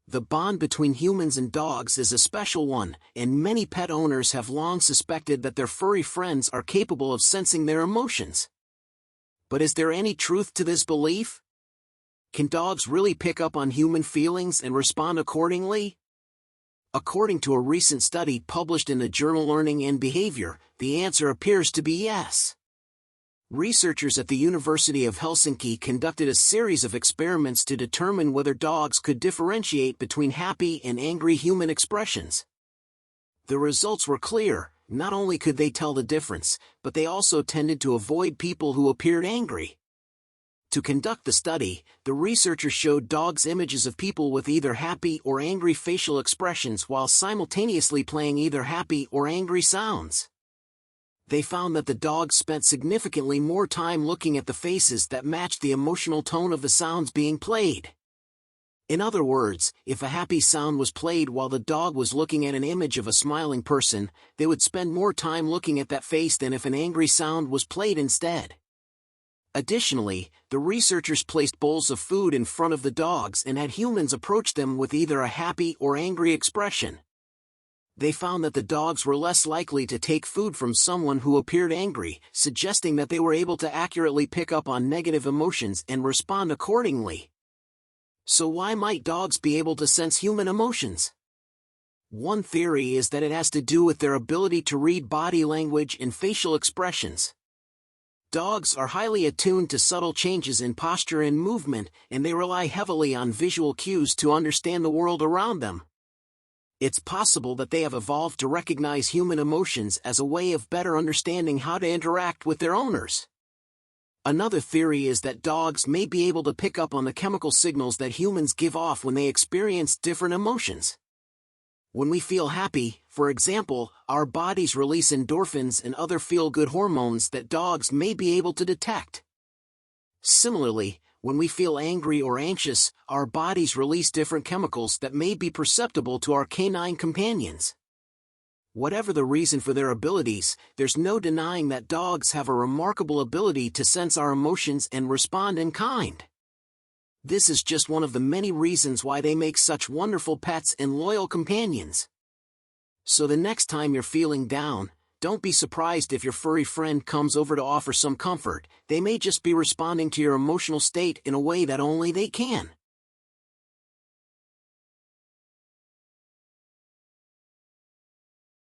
The bond between humans and dogs is a special one, and many pet owners have long suspected that their furry friends are capable of sensing their emotions. But is there any truth to this belief? Can dogs really pick up on human feelings and respond accordingly? According to a recent study published in the journal Learning and Behavior, the answer appears to be yes. Researchers at the University of Helsinki conducted a series of experiments to determine whether dogs could differentiate between happy and angry human expressions. The results were clear. Not only could they tell the difference, but they also tended to avoid people who appeared angry. To conduct the study, the researchers showed dogs images of people with either happy or angry facial expressions while simultaneously playing either happy or angry sounds. They found that the dogs spent significantly more time looking at the faces that matched the emotional tone of the sounds being played. In other words, if a happy sound was played while the dog was looking at an image of a smiling person, they would spend more time looking at that face than if an angry sound was played instead. Additionally, the researchers placed bowls of food in front of the dogs and had humans approach them with either a happy or angry expression. They found that the dogs were less likely to take food from someone who appeared angry, suggesting that they were able to accurately pick up on negative emotions and respond accordingly. So why might dogs be able to sense human emotions? One theory is that it has to do with their ability to read body language and facial expressions. Dogs are highly attuned to subtle changes in posture and movement, and they rely heavily on visual cues to understand the world around them. It's possible that they have evolved to recognize human emotions as a way of better understanding how to interact with their owners. Another theory is that dogs may be able to pick up on the chemical signals that humans give off when they experience different emotions. When we feel happy, for example, our bodies release endorphins and other feel-good hormones that dogs may be able to detect. Similarly, when we feel angry or anxious, our bodies release different chemicals that may be perceptible to our canine companions. Whatever the reason for their abilities, there's no denying that dogs have a remarkable ability to sense our emotions and respond in kind. This is just one of the many reasons why they make such wonderful pets and loyal companions. So the next time you're feeling down, don't be surprised if your furry friend comes over to offer some comfort. They may just be responding to your emotional state in a way that only they can.